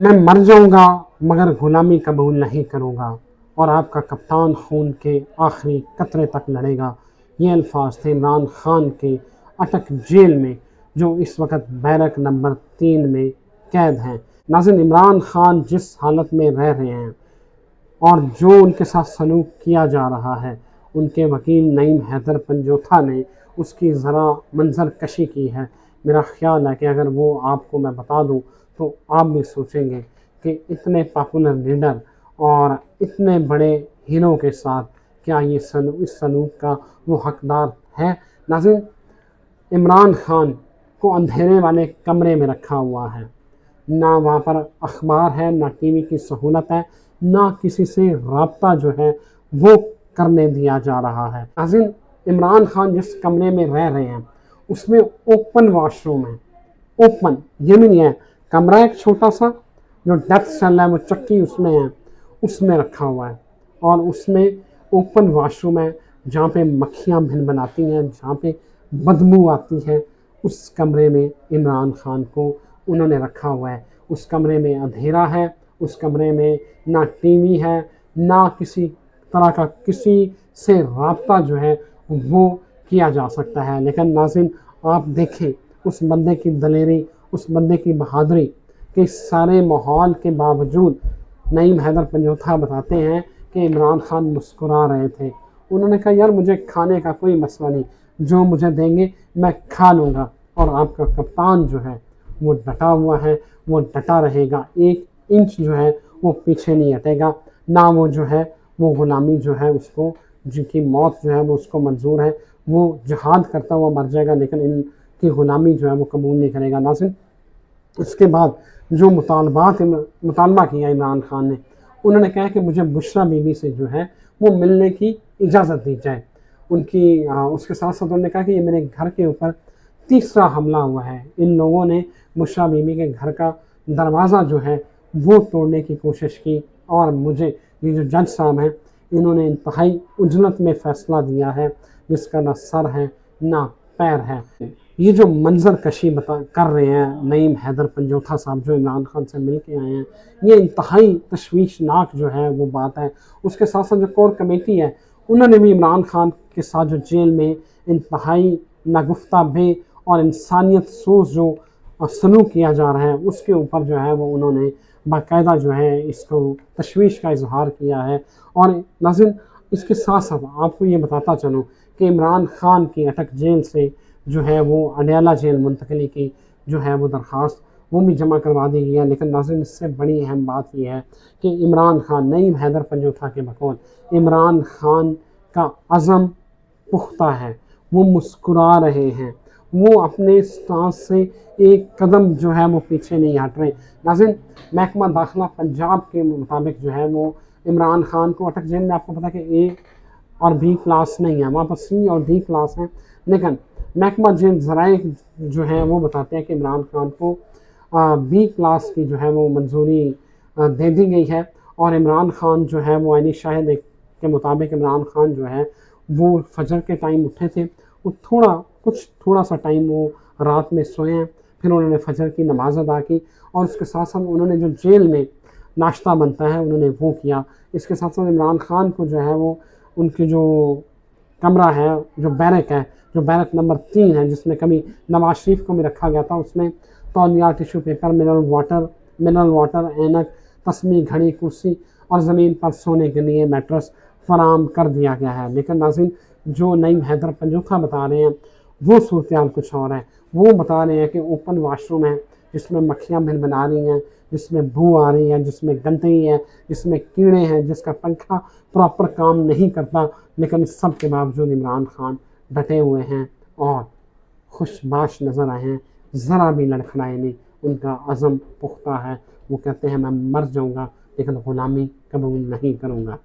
मैं मर जाऊंगा मगर गुलामी कबूल नहीं करूंगा और आपका कप्तान खून के आखिरी कतरे तक लड़ेगा। ये अल्फाज थे इमरान खान के अटक जेल में, जो इस वक्त बैरक नंबर 3 में कैद हैं। नाज़रीन, इमरान खान जिस हालत में रह रहे हैं और जो उनके साथ सलूक किया जा रहा है, उनके वकील नईम हैदर पंजोथा ने उसकी ज़रा मंजर कशी की है। मेरा ख़्याल है कि अगर वो आपको मैं बता दूं तो आप भी सोचेंगे कि इतने पॉपुलर लीडर और इतने बड़े हीरो के साथ क्या ये इस सलूक का वो हकदार है। नाज़रीन, इमरान खान को अंधेरे वाले कमरे में रखा हुआ है, ना वहाँ पर अखबार है, ना टीवी की सहूलत है, ना किसी से रब्ता जो है वो करने दिया जा रहा है। नाज़रीन, इमरान खान जिस कमरे में रह रहे हैं उसमें ओपन वॉशरूम है। ओपन ये भी नहीं है, कमरा एक छोटा सा, जो डेस्क सेल है वो चक्की उसमें है, उसमें रखा हुआ है, और उसमें ओपन वॉशरूम है जहाँ पे मक्खियाँ भिनभिनाती हैं, जहाँ पे बदबू आती है। उस कमरे में इमरान खान को उन्होंने रखा हुआ है। उस कमरे में अंधेरा है, उस कमरे में ना टीवी है, ना किसी तरह का किसी से रब्ता जो है वो किया जा सकता है। लेकिन नाज़रीन, आप देखें उस बंदे की दलेरी, उस बंदे की बहादुरी के सारे माहौल के बावजूद नईम हैदर पंजोथा बताते हैं कि इमरान खान मुस्कुरा रहे थे। उन्होंने कहा, यार मुझे खाने का कोई मसला नहीं, जो मुझे देंगे मैं खा लूँगा। और आपका कप्तान जो है वो डटा हुआ है, वो डटा रहेगा, 1 इंच जो है वो पीछे नहीं हटेगा। ना वो जो है वो गुलामी जो है उसको, जिनकी मौत जो है वो उसको मंजूर है, वो जिहाद करता हुआ मर जाएगा, लेकिन इनकी गुलामी जो है वो कबूल नहीं करेगा। नाज़रीन, इसके बाद जो मुतालबा किया इमरान खान ने, उन्होंने कहा कि मुझे बुशरा बीबी से जो है वो मिलने की इजाज़त दी जाए। उसके साथ साथ उन्होंने कहा कि ये मेरे घर के ऊपर तीसरा हमला हुआ है। इन लोगों ने बुशरा बीबी के घर का दरवाज़ा जो है वो तोड़ने की कोशिश की, और मुझे ये जो जज साहब हैं इन्होंने इंतहाई उजलत में फ़ैसला दिया है, जिसका ना सर है ना पैर है। ये जो मंजर कशी कर रहे हैं नईम हैदर पंजोथा साहब, जो इमरान खान से मिल के आए हैं, ये इंतहाई तशवीशनाक जो है वो बात है। उसके साथ साथ जो कोर कमेटी है, उन्होंने भी इमरान खान के साथ जो जेल में इंतहाई नागुफ्ता बे और इंसानियत सोच जो सलूक किया जा रहा है, उसके ऊपर जो है वो उन्होंने बाकायदा जो है इसको तशवीश का इजहार किया है। और नाज़रीन, इसके साथ साथ आपको ये बताता चलूँ कि इमरान खान की अटक जेल से जो है वो अडयाला जेल मुंतकली की जो है वो दरख्वास्त वो भी जमा करवा दी गई है। लेकिन नाज़रीन, इससे बड़ी अहम बात यह है कि इमरान खान, नईम हैदर पंजोथा के बकौल, इमरान खान का अज़म पुख्ता है, वो मुस्कुरा रहे हैं, वो अपने स्टांस से एक कदम जो है वो पीछे नहीं हट रहे। नाज़रीन, महकमा दाखिला पंजाब के मुताबिक जो है वो इमरान खान को अटक जेल में, आपको पता है कि A और B क्लास नहीं है, वहाँ पर C और D क्लास हैं, लेकिन महकमा जेल ज़राए जो है वो बताते हैं कि इमरान खान को B क्लास की जो है वो मंजूरी दे दी गई है। और इमरान खान जो है वो आईनी शाहिद के मुताबिक इमरान खान जो है वो फजर के टाइम उठे थे, वो थोड़ा सा टाइम वो रात में सोए हैं, फिर उन्होंने फजर की नमाज अदा की, और उसके साथ साथ उन्होंने जो जेल में नाश्ता बनता है उन्होंने वो किया। इसके साथ साथ इमरान खान को जो है वो उनकी जो कमरा है, जो बैरक है, जो बैरक नंबर 3 है, जिसमें कभी नवाज शरीफ को भी रखा गया था, उसमें तौलिया, टिश्यू पेपर, मिनरल वाटर, ऐनक, तस्बीह, घड़ी, कुर्सी और ज़मीन पर सोने के लिए मैट्रेस फराम कर दिया गया है। लेकिन नाज़रीन, जो नईम हैदर पंजोथा बता रहे हैं वो सूरत कुछ और है। वो बता रहे हैं कि ओपन वाशरूम है जिसमें मक्खियाँ भिनभिना रही हैं, जिसमें बू आ रही है, जिसमें गंदगी है, जिसमें कीड़े हैं, जिसका पंखा प्रॉपर काम नहीं करता, लेकिन इस सब के बावजूद इमरान खान डटे हुए हैं और खुशबाश नज़र आए हैं, ज़रा भी लड़खड़ाए नहीं। उनका अज़म पुख्ता है, वो कहते हैं मैं मर जाऊँगा लेकिन ग़ुलामी कबूल नहीं करूँगा।